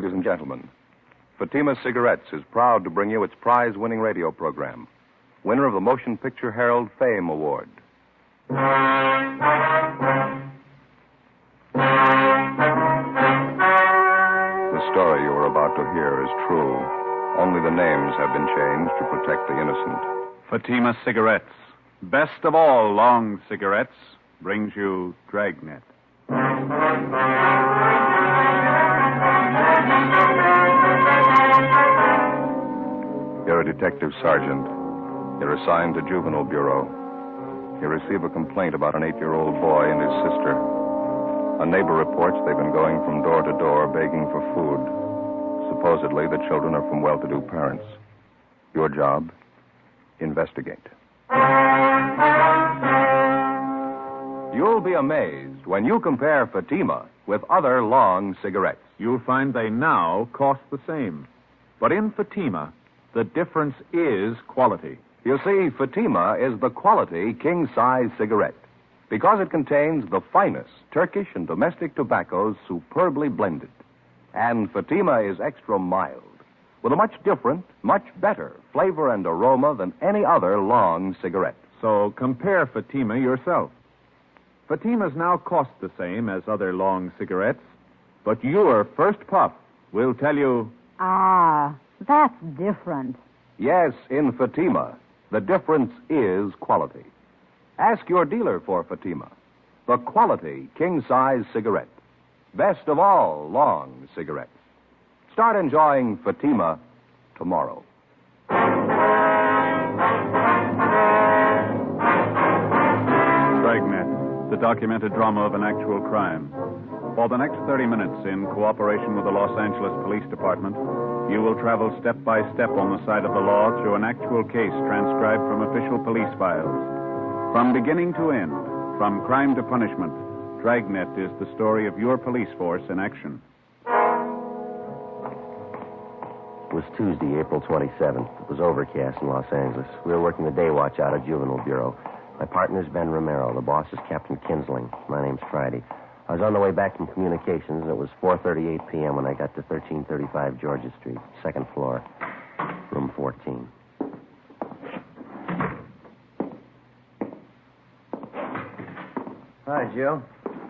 ladies and gentlemen. Fatima Cigarettes is proud to bring you its prize-winning radio program, winner of the Motion Picture Herald Fame Award. The story you are about to hear is true. Only the names have been changed to protect the innocent. Fatima Cigarettes, best of all long cigarettes, brings you Dragnet. You're a detective sergeant. You're assigned to Juvenile Bureau. You receive a complaint about an 8-year-old boy and his sister. A neighbor reports they've been going from door to door begging for food. Supposedly, the children are from well-to-do parents. Your job? Investigate. You'll be amazed when you compare Fatima with other long cigarettes. You'll find they now cost the same. But in Fatima, the difference is quality. You see, Fatima is the quality king-size cigarette because it contains the finest Turkish and domestic tobaccos superbly blended. And Fatima is extra mild, with a much different, much better flavor and aroma than any other long cigarette. So compare Fatima yourself. Fatimas now cost the same as other long cigarettes, but your first puff will tell you... Ah, that's different. Yes, in Fatima, the difference is quality. Ask your dealer for Fatima, the quality king-size cigarette. Best of all long cigarettes. Start enjoying Fatima tomorrow. Dragnet, the documented drama of an actual crime. For the next 30 minutes, in cooperation with the Los Angeles Police Department, you will travel step by step on the side of the law through an actual case transcribed from official police files. From beginning to end, from crime to punishment, Dragnet is the story of your police force in action. It was Tuesday, April 27th. It was overcast in Los Angeles. We were working the day watch out of Juvenile Bureau. My partner's Ben Romero. The boss is Captain Kinsling. My name's Friday. I was on the way back from communications, and it was 4:38 p.m. when I got to 1335 Georgia Street, second floor, room 14. Hi, Joe.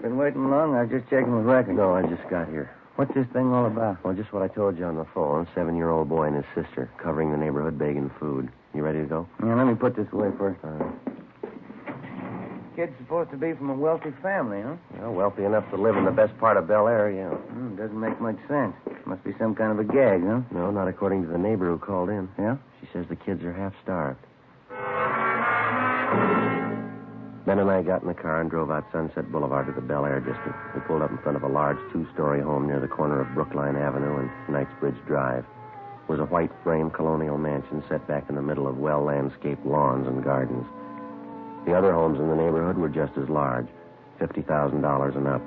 Been waiting long? I was just checking with records. No, I just got here. What's this thing all about? Well, just what I told you on the phone. 7-year-old boy and his sister covering the neighborhood begging food. You ready to go? Yeah, let me put this away first. All right. Kid's supposed to be from a wealthy family, huh? Well, wealthy enough to live in the best part of Bel Air, yeah. Doesn't make much sense. Must be some kind of a gag, huh? No, not according to the neighbor who called in. Yeah? She says the kids are half-starved. Ben and I got in the car and drove out Sunset Boulevard to the Bel Air district. We pulled up in front of a large 2-story home near the corner of Brookline Avenue and Knightsbridge Drive. It was a white frame colonial mansion set back in the middle of well-landscaped lawns and gardens. The other homes in the neighborhood were just as large, $50,000 and up.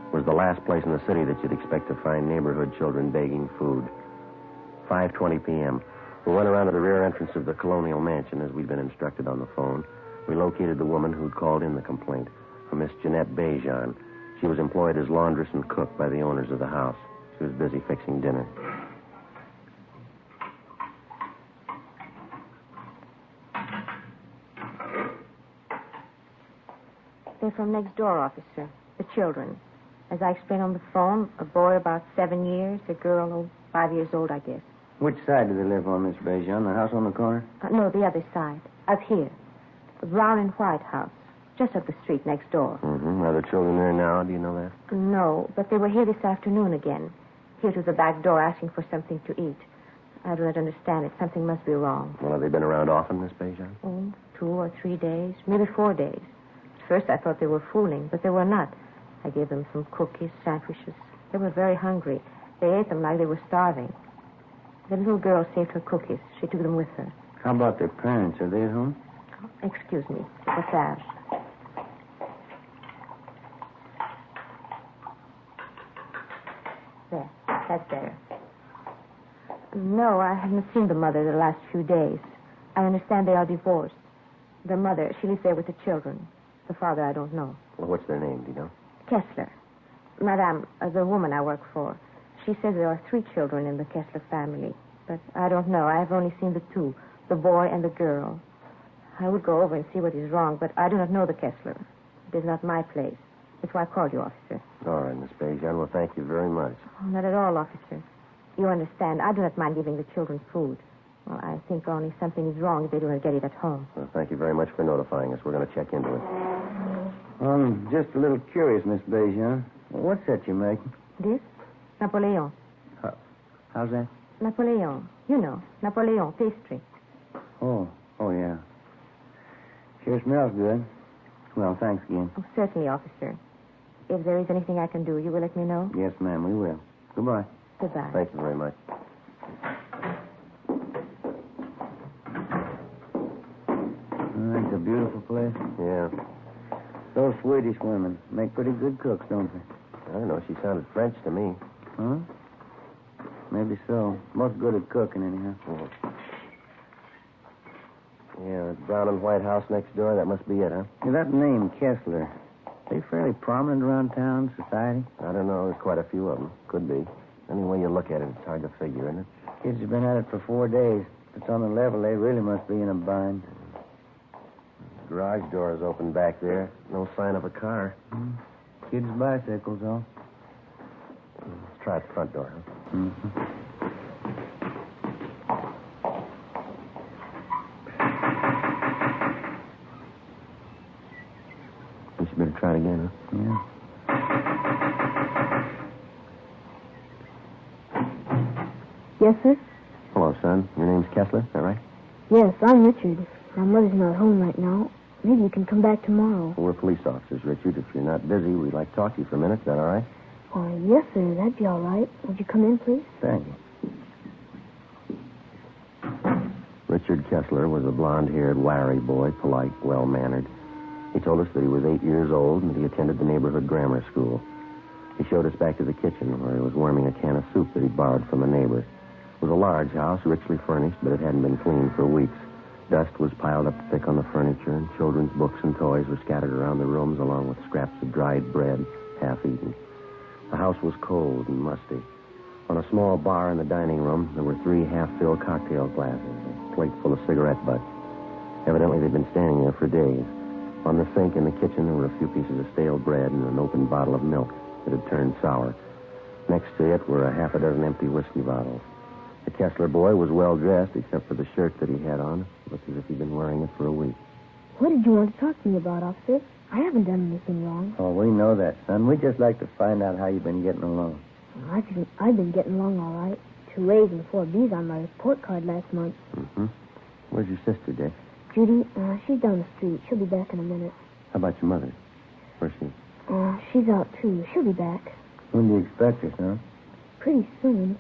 It was the last place in the city that you'd expect to find neighborhood children begging food. 5:20 p.m. We went around to the rear entrance of the colonial mansion as we'd been instructed on the phone. We located the woman who'd called in the complaint, a Miss Jeanette Bejan. She was employed as laundress and cook by the owners of the house. She was busy fixing dinner. They're from next door, officer. The children. As I explained on the phone, a boy about 7 years, a girl 5 years old, I guess. Which side do they live on, Miss Bejan? The house on the corner? No, the other side. Up here. The brown and white house. Just up the street next door. Mm-hmm. Are the children there now? Do you know that? No, but they were here this afternoon again. Here to the back door asking for something to eat. I don't understand it. Something must be wrong. Well, have they been around often, Miss Bejan? 2 or 3 days, maybe 4 days. At first I thought they were fooling, but they were not. I gave them some cookies, sandwiches. They were very hungry. They ate them like they were starving. The little girl saved her cookies. She took them with her. How about their parents? Are they at home? Excuse me. What's that? There. That's there. No, I haven't seen the mother the last few days. I understand they are divorced. The mother, she lives there with the children. The father, I don't know. Well, what's their name, do you know? Kessler. Madame, the woman I work for. She says there are 3 children in the Kessler family. But I don't know. I've only seen the 2, the boy and the girl. I would go over and see what is wrong, but I do not know the Kessler. It is not my place. That's why I called you, officer. All right, Miss Bejan. Well, thank you very much. Oh, not at all, officer. You understand, I do not mind giving the children food. Well, I think only something is wrong if they do not get it at home. Well, thank you very much for notifying us. We're going to check into it. I'm just a little curious, Miss Bejan. What's that you're making? This? Napoleon. How's that? Napoleon. You know, Napoleon pastry. Oh, yeah. Sure smells good. Well, thanks again. Oh, certainly, officer. If there is anything I can do, you will let me know? Yes, ma'am, we will. Goodbye. Goodbye. Thank you very much. It's a beautiful place. Yeah. Those Swedish women make pretty good cooks, don't they? I don't know. She sounded French to me. Huh? Maybe so. Most good at cooking, anyhow. Yeah, that brown and white house next door, that must be it, huh? Yeah, that name, Kessler, they fairly prominent around town, society? I don't know. There's quite a few of them. Could be. Any way you look at it, it's hard to figure, isn't it? Kids have been at it for 4 days. If it's on the level, they really must be in a bind. The garage door is open back there. No sign of a car. Kids' bicycles, though. Let's try the front door, huh? Mm-hmm. Guess you better try it again, huh? Yeah. Yes, sir? Hello, son. Your name's Kessler, is that right? Yes, I'm Richard. My mother's not home right now. Maybe you can come back tomorrow. Well, we're police officers, Richard. If you're not busy, we'd like to talk to you for a minute. Is that all right? Yes, sir. That'd be all right. Would you come in, please? Thank you. Richard Kessler was a blonde-haired, wiry boy, polite, well-mannered. He told us that he was 8 years old and that he attended the neighborhood grammar school. He showed us back to the kitchen where he was warming a can of soup that he'd borrowed from a neighbor. It was a large house, richly furnished, but it hadn't been cleaned for weeks. Dust was piled up thick on the furniture, and children's books and toys were scattered around the rooms along with scraps of dried bread, half-eaten. The house was cold and musty. On a small bar in the dining room, there were 3 half-filled cocktail glasses, a plate full of cigarette butts. Evidently, they'd been standing there for days. On the sink in the kitchen, there were a few pieces of stale bread and an open bottle of milk that had turned sour. Next to it were a half a dozen empty whiskey bottles. The Kessler boy was well-dressed, except for the shirt that he had on. It looked as if he'd been wearing it for a week. What did you want to talk to me about, officer? I haven't done anything wrong. Oh, we know that, son. We'd just like to find out how you've been getting along. I've been getting along all right. 2 A's and 4 B's on my report card last month. Mm-hmm. Where's your sister, Dick? Judy, she's down the street. She'll be back in a minute. How about your mother? Where's she? She's out, too. She'll be back. When do you expect her, son? Pretty soon.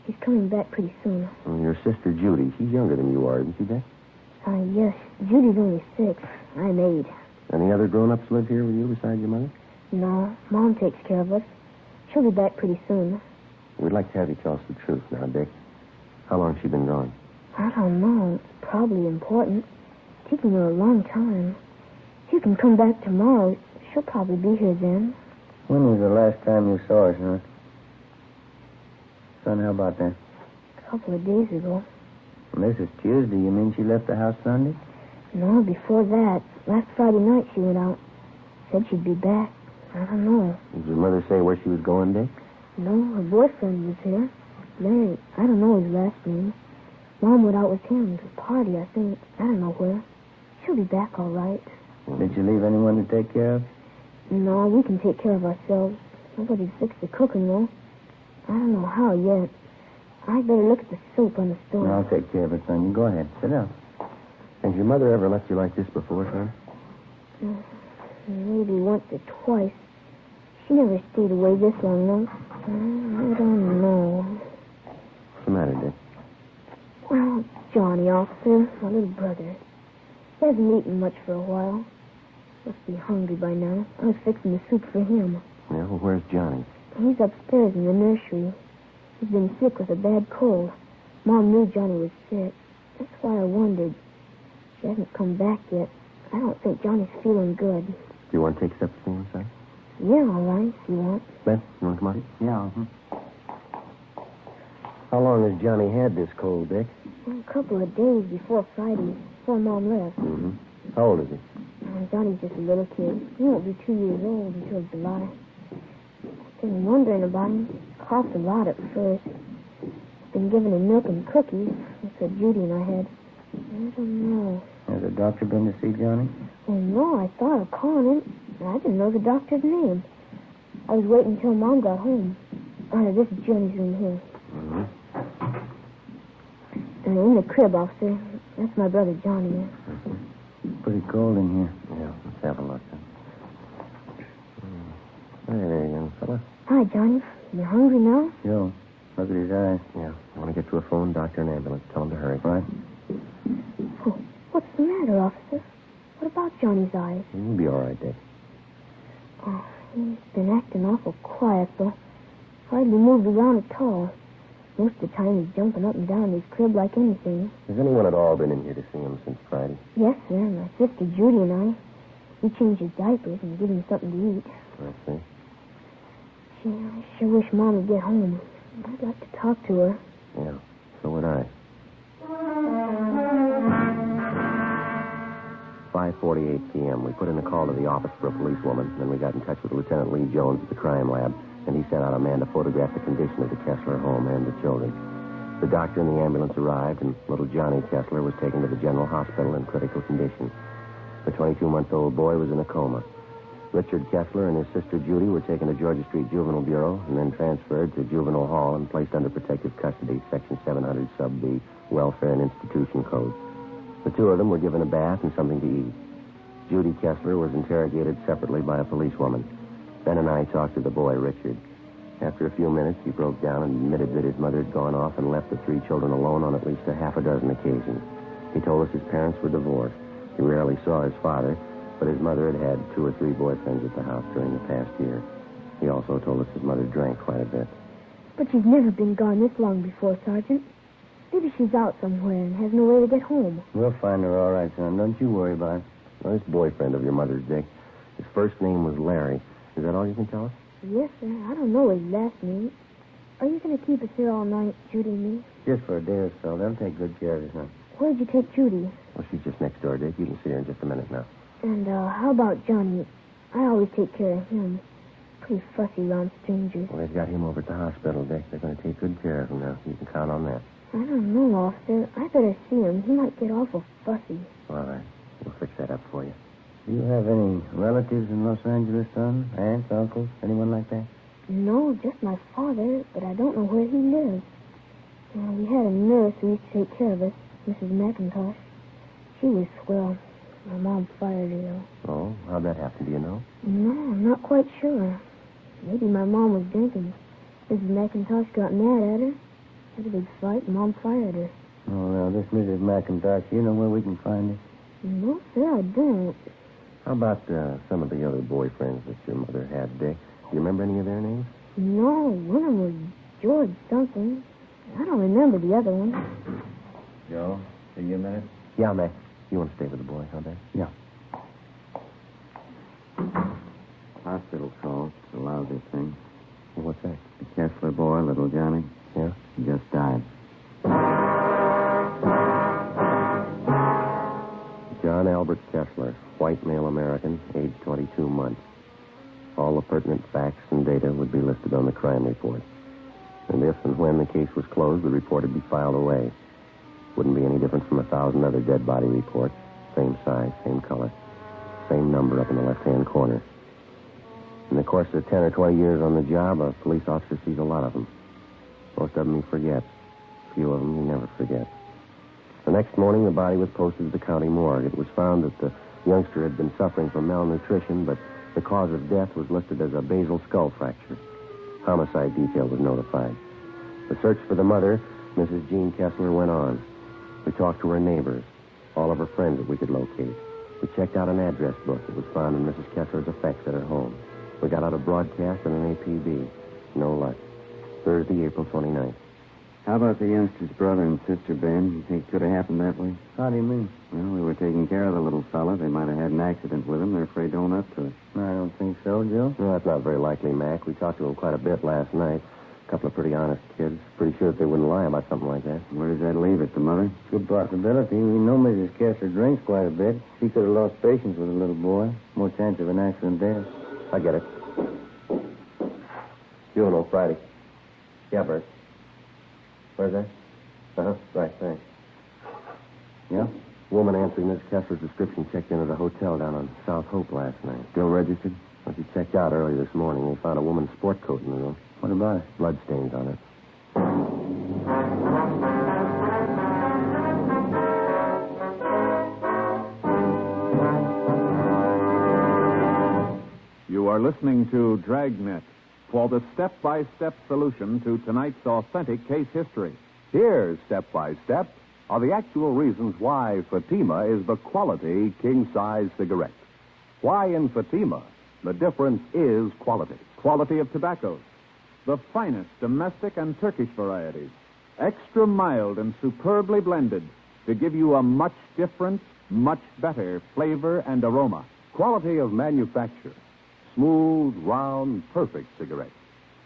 She's coming back pretty soon. Well, your sister, Judy, she's younger than you are, isn't she, Dick? Yes. Judy's only 6. I'm 8. Any other grown-ups live here with you besides your mother? No, Mom takes care of us. She'll be back pretty soon. We'd like to have you tell us the truth now, Dick. How long's she been gone? I don't know. It's probably important. Taking her a long time. If you can come back tomorrow, she'll probably be here then. When was the last time you saw her, son? Son, how about that? A couple of days ago. And this is Tuesday. You mean she left the house Sunday? No, before that. Last Friday night she went out. Said she'd be back. I don't know. Did your mother say where she was going, Dick? No, her boyfriend was here. Larry. I don't know his last name. Mom went out with him to a party, I think. I don't know where. She'll be back all right. Did you leave anyone to take care of? No, we can take care of ourselves. Nobody's fixed the cooking, though. I don't know how yet. I'd better look at the soup on the stove. No, I'll take care of it, son. You go ahead. Sit down. Has your mother ever left you like this before, son? Maybe once or twice. She never stayed away this long, though. I don't know. What's the matter, Dick? Well, Johnny, officer, my little brother. He hasn't eaten much for a while. Must be hungry by now. I was fixing the soup for him. Yeah, well, where's Johnny? He's upstairs in the nursery. He's been sick with a bad cold. Mom knew Johnny was sick. That's why I wondered. She hasn't come back yet. I don't think Johnny's feeling good. Do you want to take steps for him, son? Yeah, all right, if you want. Ben, you want to come on? Yeah. How long has Johnny had this cold, Dick? A couple of days before Friday, before Mom left. Mm-hmm. How old is he? Johnny's just a little kid. He won't be 2 years old until July. I've been wondering about him. He coughed a lot at first. Been giving him milk and cookies. That's what Judy and I had. I don't know. Has the doctor been to see Johnny? Oh, no, I thought of calling him. I didn't know the doctor's name. I was waiting until Mom got home. This is Johnny's room here. Mm-hmm. In the crib, officer. That's my brother Johnny. Mm-hmm. Pretty cold in here. Yeah, let's have a look. Hey there, young fella. Hi, Johnny. You hungry now? Joe, look at his eyes. Yeah, I want to get to a phone, doctor, and ambulance. Tell him to hurry. Right. Oh, what's the matter, officer? What about Johnny's eyes? He'll be all right, Dick. Oh, he's been acting awful quiet, though. Hardly moved around at all. Most of the time he's jumping up and down in his crib like anything. Has anyone at all been in here to see him since Friday? Yes, sir. My sister Judy and I. We changed his diapers and give him something to eat. I see. Gee, I sure wish Mom would get home. I'd like to talk to her. Yeah, so would I. 5:48 p.m. We put in a call to the office for a policewoman, then we got in touch with Lieutenant Lee Jones at the crime lab, and he sent out a man to photograph the condition of the Kessler home and the children. The doctor and the ambulance arrived, and little Johnny Kessler was taken to the general hospital in critical condition. The 22-month-old boy was in a coma. Richard Kessler and his sister Judy were taken to Georgia Street Juvenile Bureau and then transferred to Juvenile Hall and placed under protective custody, Section 700 Sub B, Welfare and Institution Code. The two of them were given a bath and something to eat. Judy Kessler was interrogated separately by a policewoman. Ben and I talked to the boy, Richard. After a few minutes, he broke down and admitted that his mother had gone off and left the three children alone on at least a half a dozen occasions. He told us his parents were divorced. He rarely saw his father, but his mother had had 2 or 3 boyfriends at the house during the past year. He also told us his mother drank quite a bit. But she's never been gone this long before, Sergeant. Maybe she's out somewhere and has no way to get home. We'll find her all right, son. Don't you worry about it. Well, this boyfriend of your mother's, Dick, his first name was Larry. Is that all you can tell us? Yes, sir. I don't know his last name. Are you going to keep us here all night, Judy and me? Just for a day or so. They'll take good care of you, son. Where'd you take Judy? Well, she's just next door, Dick. You can see her in just a minute now. And how about Johnny? I always take care of him. Pretty fussy around strangers. Well, they've got him over at the hospital, Dick. They're going to take good care of him now. You can count on that. I don't know, officer. I better see him. He might get awful fussy. All right. We'll fix that up for you. Do you have any relatives in Los Angeles, son? Aunts, uncles, anyone like that? No, just my father, but I don't know where he lives. We had a nurse who used to take care of us, Mrs. McIntosh. She was swell. My mom fired her, though. Oh, how'd that happen? Do you know? No, I'm not quite sure. Maybe my mom was drinking. Mrs. McIntosh got mad at her. Had a big fight, and Mom fired her. Oh, now, this Mrs. McIntosh, you know where we can find her? No, sir, I don't. How about some of the other boyfriends that your mother had, Dick? Do you remember any of their names? No, one of them was George something. I don't remember the other one. Joe, see you a minute? Yeah, Mac. You want to stay with the boy, huh, Ben? Yeah. Hospital call. It's a lousy thing. Well, what's that? The Kessler boy, little Johnny. Yeah? He just died. John Albert Kessler, white male American, age 22 months. All the pertinent facts and data would be listed on the crime report. And if and when the case was closed, the report would be filed away. Wouldn't be any different from 1,000 other dead body reports. Same size, same color, same number up in the left-hand corner. In the course of 10 or 20 years on the job, a police officer sees a lot of them. Most of them he forgets. A few of them he never forgets. The next morning, the body was posted to the county morgue. It was found that the youngster had been suffering from malnutrition, but the cause of death was listed as a basal skull fracture. Homicide detail was notified. The search for the mother, Mrs. Jean Kessler, went on. We talked to her neighbors, all of her friends that we could locate. We checked out an address book that was found in Mrs. Kessler's effects at her home. We got out a broadcast and an APB. No luck. Thursday, April 29th. How about the youngster's brother and sister, Ben? You think it could have happened that way? How do you mean? Well, we were taking care of the little fella. They might have had an accident with him. They're afraid to own up to it. I don't think so, Joe. No, that's not very likely, Mac. We talked to him quite a bit last night. A couple of pretty honest kids. Pretty sure that they wouldn't lie about something like that. Where does that leave it, the mother? Good possibility. We know Mrs. Kessler drinks quite a bit. She could have lost patience with a little boy. More chance of an accident there. I get it. Funeral Friday. Yeah, Bert. Where's that? Uh-huh. Right, thanks. Yeah? Woman answering Miss Kessler's description checked into the hotel down on South Hope last night. Still registered? Well, she checked out early this morning. They found a woman's sport coat in the room. What about it? Blood stains on it. You are listening to Dragnet for the step-by-step solution to tonight's authentic case history. Here's step-by-step are the actual reasons why Fatima is the quality king-size cigarette. Why in Fatima the difference is quality. Quality of tobaccos. The finest domestic and Turkish varieties. Extra mild and superbly blended to give you a much different, much better flavor and aroma. Quality of manufacture. Smooth, round, perfect cigarettes.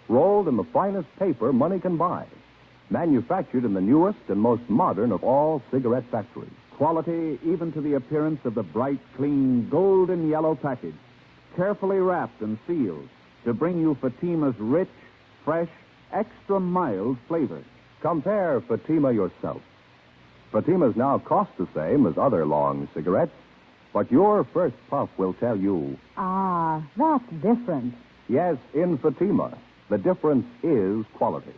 Rolled in the finest paper money can buy. Manufactured in the newest and most modern of all cigarette factories. Quality even to the appearance of the bright, clean, golden yellow package. Carefully wrapped and sealed to bring you Fatima's rich, fresh, extra mild flavor. Compare Fatima yourself. Fatimas now cost the same as other long cigarettes, but your first puff will tell you, Ah, that's different. yes, in Fatima, the difference is quality.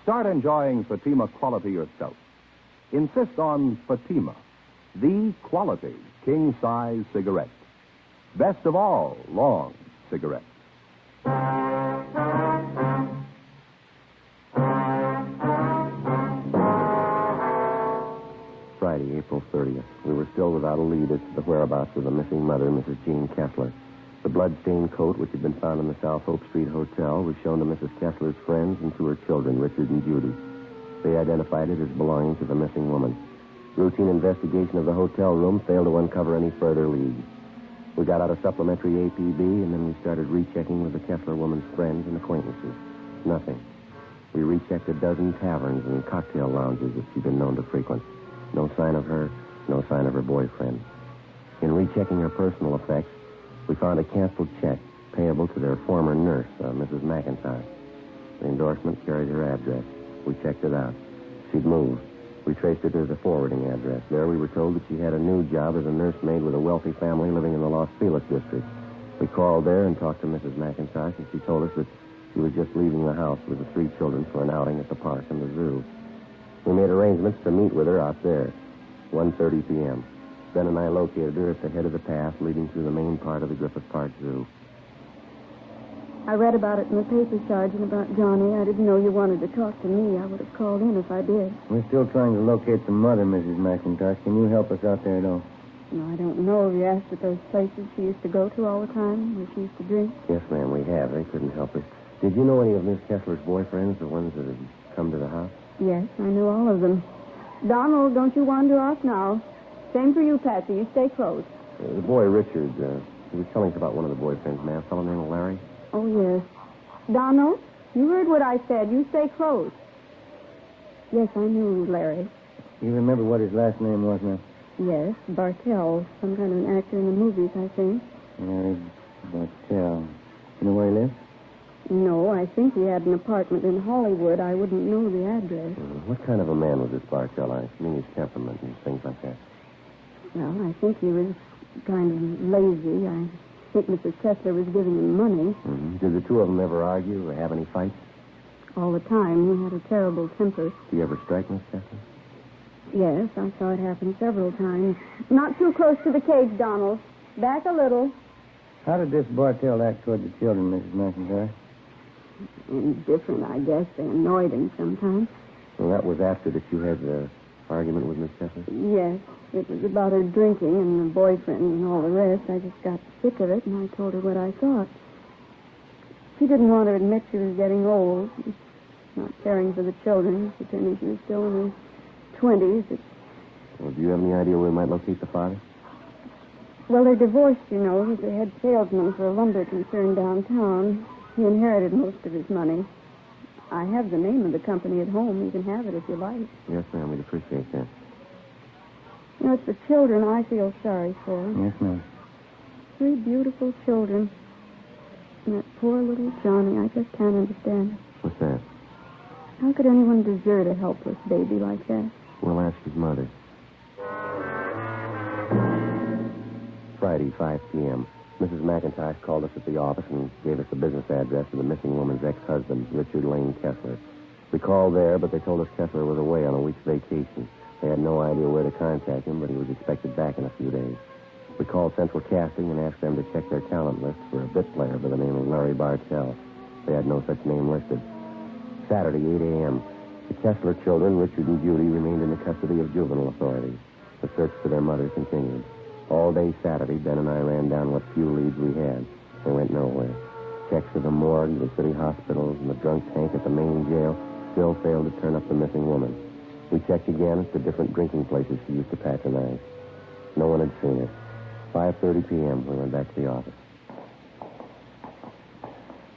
Start enjoying Fatima quality yourself. Insist on Fatima, the quality king-size cigarette. Best of all, long cigarettes. Friday, April 30th. We were still without a lead as to the whereabouts of the missing mother, Mrs. Jean Kessler. The blood-stained coat, which had been found in the South Hope Street Hotel, was shown to Mrs. Kessler's friends and to her children, Richard and Judy. They identified it as belonging to the missing woman. Routine investigation of the hotel room failed to uncover any further leads. We got out a supplementary APB, and then we started rechecking with the Kessler woman's friends and acquaintances. Nothing. We rechecked a dozen taverns and cocktail lounges that she'd been known to frequent. No sign of her, no sign of her boyfriend. In rechecking her personal effects, we found a canceled check payable to their former nurse, Mrs. McIntyre. The endorsement carried her address. We checked it out. She'd moved. We traced her to the forwarding address. There we were told that she had a new job as a nursemaid with a wealthy family living in the Los Feliz district. We called there and talked to Mrs. McIntyre, and she told us that she was just leaving the house with the 3 children for an outing at the park and the zoo. We made arrangements to meet with her out there, 1:30 p.m. Ben and I located her at the head of the path leading through the main part of the Griffith Park Zoo. I read about it in the paper, Sergeant, about Johnny. I didn't know you wanted to talk to me. I would have called in if I did. We're still trying to locate the mother, Mrs. McIntosh. Can you help us out there at all? No, I don't know. Have you asked at those places she used to go to all the time, where she used to drink? Yes, ma'am, we have. They couldn't help us. Did you know any of Miss Kessler's boyfriends, the ones that had come to the house? Yes, I knew all of them. Donald, don't you wander off now. Same for you, Patsy. You stay close. The boy, Richard, he was telling us about one of the boyfriends, ma'am. A fellow named Larry. Oh, yes. Donald, you heard what I said. You stay close. Yes, I knew Larry. You remember what his last name was now? Yes, Bartell. Some kind of an actor in the movies, I think. Larry Bartell. You know where he lives? No, I think he had an apartment in Hollywood. I wouldn't know the address. What kind of a man was this Bartell? I mean, his temperament and things like that. Well, I think he was kind of lazy. I think Mrs. Kessler was giving him money. Mm-hmm. Did the two of them ever argue or have any fights? All the time. He had a terrible temper. Did he ever strike Miss Kessler? Yes, I saw it happen several times. Not too close to the cage, Donald. Back a little. How did this Bartell act toward the children, Mrs. McIntyre? Different, I guess. They annoyed him sometimes. Well, that was after that you had the argument with Miss Kessler? Yes. It was about her drinking and the boyfriend and all the rest. I just got sick of it, and I told her what I thought. She didn't want to admit she was getting old. Not caring for the children, pretending she was still in her 20s. Well, do you have any idea where we might locate the father? Well, they're divorced, you know. He's the head salesman for a lumber concern downtown. He inherited most of his money. I have the name of the company at home. You can have it if you like. Yes, ma'am. We'd appreciate that. You know, it's the children I feel sorry for. Yes, ma'am. 3 beautiful children. And that poor little Johnny, I just can't understand it. What's that? How could anyone desert a helpless baby like that? We'll ask his mother. Friday, 5 p.m. Mrs. McIntosh called us at the office and gave us the business address of the missing woman's ex-husband, Richard Lane Kessler. We called there, but they told us Kessler was away on a week's vacation. They had no idea where to contact him, but he was expected back in a few days. We called Central Casting and asked them to check their talent list for a bit player by the name of Larry Bartell. They had no such name listed. Saturday, 8 a.m. The Kessler children, Richard and Judy, remained in the custody of juvenile authorities. The search for their mother continued. All day Saturday, Ben and I ran down what few leads we had. They went nowhere. Checks to the morgue, the city hospitals, and the drunk tank at the main jail still failed to turn up the missing woman. We checked again at the different drinking places she used to patronize. No one had seen her. 5:30 p.m., we went back to the office.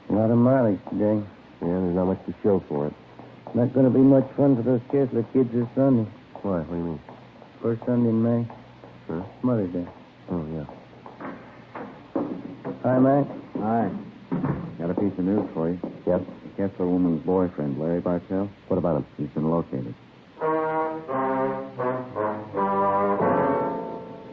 A lot of mileage today. Yeah, there's not much to show for it. Not going to be much fun for those Kessler kids this Sunday. Why? What do you mean? First Sunday in May. Huh? Mother's Day. Oh, yeah. Hi, Mac. Hi. Got a piece of news for you. Yep. The Kessler woman's boyfriend, Larry Bartell. What about him? He's been located.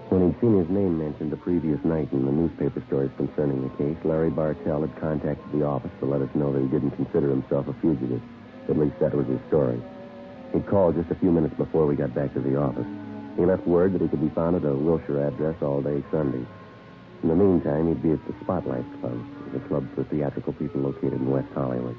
When he'd seen his name mentioned the previous night in the newspaper stories concerning the case, Larry Bartell had contacted the office to let us know that he didn't consider himself a fugitive. At least that was his story. He called just a few minutes before we got back to the office. He left word that he could be found at a Wilshire address all day Sunday. In the meantime, he'd be at the Spotlight Club, the club for theatrical people located in West Hollywood.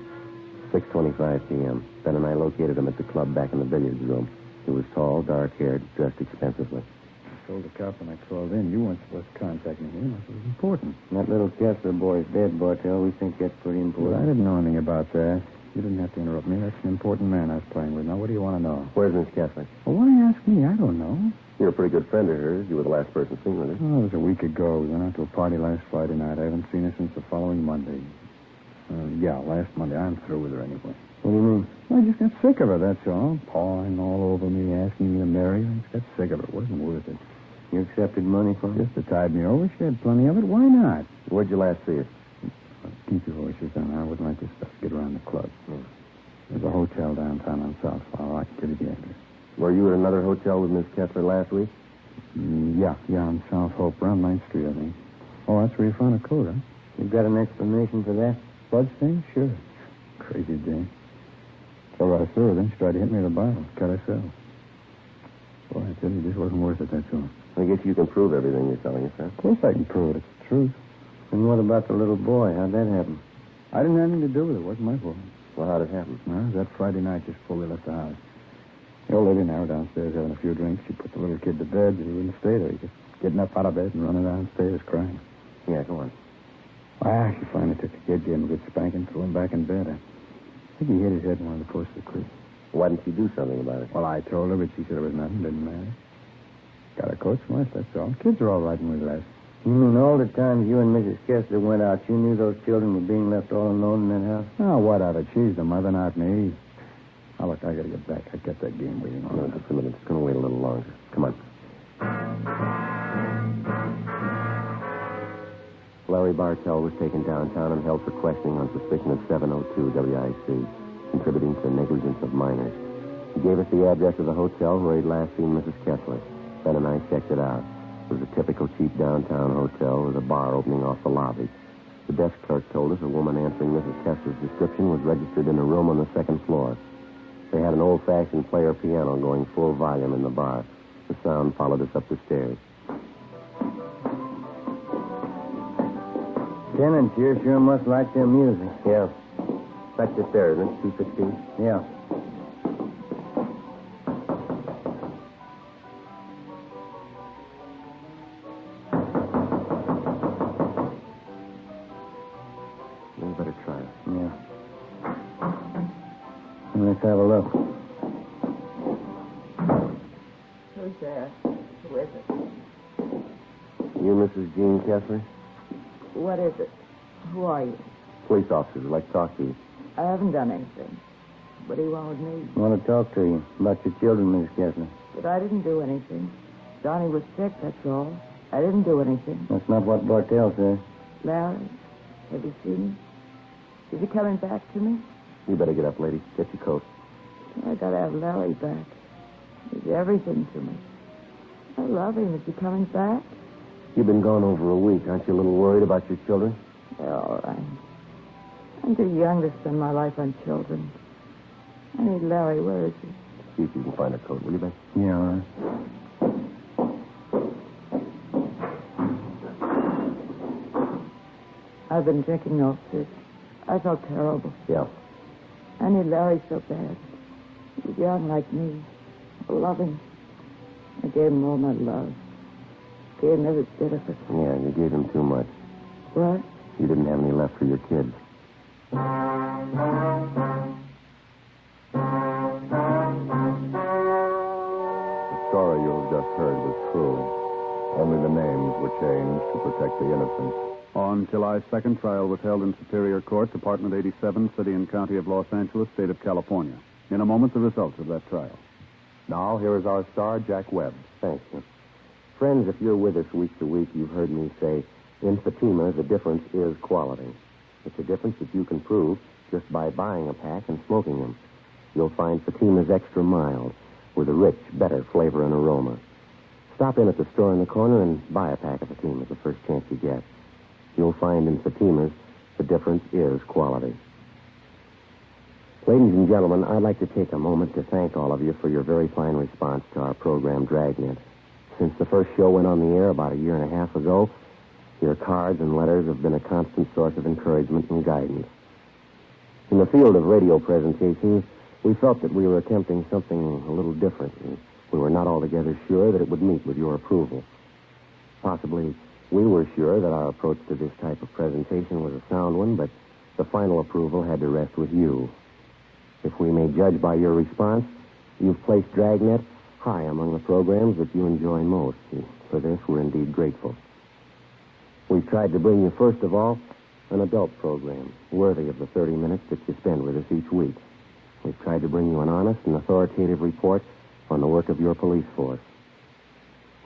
6:25 p.m. Ben and I located him at the club back in the billiards room. He was tall, dark-haired, dressed expensively. I told the cop when I called in, you weren't supposed to contact me. It was important. That little Kessler boy's dead, Bartell. We think that's pretty important. Well, I didn't know anything about that. You didn't have to interrupt me. That's an important man I was playing with. Now, what do you want to know? Where's Miss Kessler? Well, why ask me? I don't know. You're a pretty good friend of hers. You were the last person seen with her. Oh, it was a week ago. We went out to a party last Friday night. I haven't seen her since the following Monday. Last Monday. I'm through with her anyway. What do you mean? Well, I just got sick of her, that's all. Pawing all over me, asking me to marry her. I just got sick of it. It wasn't worth it. You accepted money for her? Just to tide me over. She had plenty of it. Why not? Where'd you last see her? Keep your voices down. I wouldn't like this stuff to get around the club. There's a hotel downtown on South Flower. I can give you the address. Were you at another hotel with Miss Kessler last week? Yeah, on South Hope, around 9th Street, I think. Oh, that's where you found a coat, huh? You got an explanation for that? Blood stain? Sure. Crazy Jane. So right through her, then she tried to hit me with a bottle. Cut herself. Boy, I tell you, this wasn't worth it, that's all. I guess you can prove everything you're telling us, huh? Of course I can prove it. It's the truth. And what about the little boy? How'd that happen? I didn't have anything to do with it. It wasn't my fault. Well, how'd it happen? Well, it was that Friday night just before we left the house. The old lady and I were downstairs having a few drinks. She put the little kid to bed, but he wouldn't stay there. He just getting up out of bed and running downstairs crying. Yeah, go on. Well, she finally took the kid, gave him a good spanking, threw him back in bed. I think he hit his head in one of the posts of the creek. Why didn't you do something about it? Well, I told her, but she said it was nothing. Didn't matter. Got her coat smashed, that's all. Kids are all right when we left. You mean all the times you and Mrs. Kessler went out, you knew those children were being left all alone in that house? Oh, what of it? She's the mother, not me. Now, look, I got to get back. I got that game waiting on. No, just a minute. It's going to wait a little longer. Come on. Larry Bartell was taken downtown and held for questioning on suspicion of 702 WIC, contributing to negligence of minors. He gave us the address of the hotel where he'd last seen Mrs. Kessler. Ben and I checked it out. It was a typical cheap downtown hotel with a bar opening off the lobby. The desk clerk told us a woman answering Mrs. Kessler's description was registered in a room on the second floor. They had an old-fashioned player piano going full volume in the bar. The sound followed us up the stairs. Tenants here sure must like their music. Yeah. That's it there, isn't it? 216? Yeah. We better try it. Yeah. Let's have a look. Who's there? Who is it? You Mrs. Jean Kessler? What is it? Who are you? Police officers would like to talk to you. I haven't done anything. but he won't me. I want to talk to you about your children, Mrs. Kessler. But I didn't do anything. Johnny was sick, that's all. I didn't do anything. That's not what Bartell says. Larry, have you seen him? Is he coming back to me? You better get up, lady. Get your coat. I gotta have Larry back. He's everything to me. I love him. Is he coming back? You've been gone over a week. Aren't you a little worried about your children? They're all right. I'm too young to spend my life on children. I need Larry. Where is he? See if you can find a coat, will you, Ben? Yeah, all right. I've been drinking all this. I felt terrible. Yeah. I need Larry so bad. He's young like me. I love him. I gave him all my love. Gave him every bit of it. Yeah, you gave him too much. What? You didn't have any left for your kids. The story you have just heard was true. Only the names were changed to protect the innocent. On July 2nd, trial was held in Superior Court, Department 87, City and County of Los Angeles, State of California. In a moment, the results of that trial. Now, here is our star, Jack Webb. Thanks, Jim. Friends, if you're with us week to week, you've heard me say, in Fatima, the difference is quality. It's a difference that you can prove just by buying a pack and smoking them. You'll find Fatima's extra mild, with a rich, better flavor and aroma. Stop in at the store in the corner and buy a pack of Fatimas the first chance you get. You'll find in Fatimas, the difference is quality. Ladies and gentlemen, I'd like to take a moment to thank all of you for your very fine response to our program, Dragnet. Since the first show went on the air about a year and a half ago, your cards and letters have been a constant source of encouragement and guidance. In the field of radio presentations, we felt that we were attempting something a little different, and we were not altogether sure that it would meet with your approval. Possibly, we were sure that our approach to this type of presentation was a sound one, but the final approval had to rest with you. If we may judge by your response, you've placed Dragnet high among the programs that you enjoy most. And for this, we're indeed grateful. We've tried to bring you, first of all, an adult program worthy of the 30 minutes that you spend with us each week. We've tried to bring you an honest and authoritative report on the work of your police force.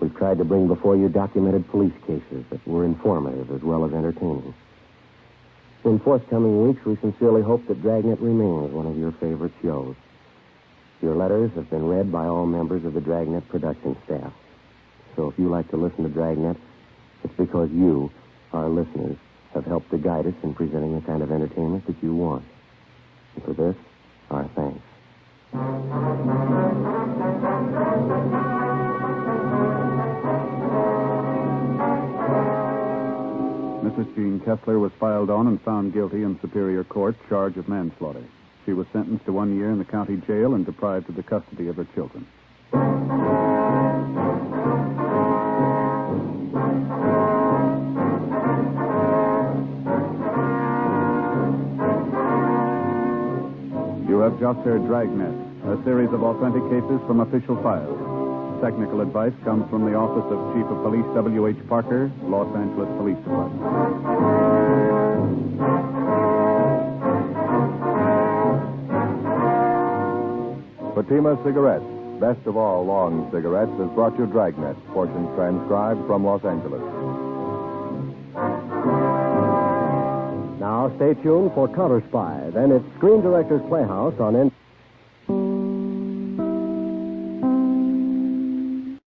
We've tried to bring before you documented police cases that were informative as well as entertaining. In forthcoming weeks, we sincerely hope that Dragnet remains one of your favorite shows. Your letters have been read by all members of the Dragnet production staff. So if you like to listen to Dragnet, it's because you, our listeners, have helped to guide us in presenting the kind of entertainment that you want. And for this, our thanks. Mrs. Jean Kessler was filed on and found guilty in Superior Court, charge of manslaughter. She was sentenced to 1 year in the county jail and deprived of the custody of her children. You have just heard Dragnet, a series of authentic cases from official files. Technical advice comes from the Office of Chief of Police W.H. Parker, Los Angeles Police Department. Fatima Cigarettes, best of all long cigarettes, has brought you Dragnet, portions transcribed from Los Angeles. Now stay tuned for Counter Spy. Then it's Screen Directors Playhouse on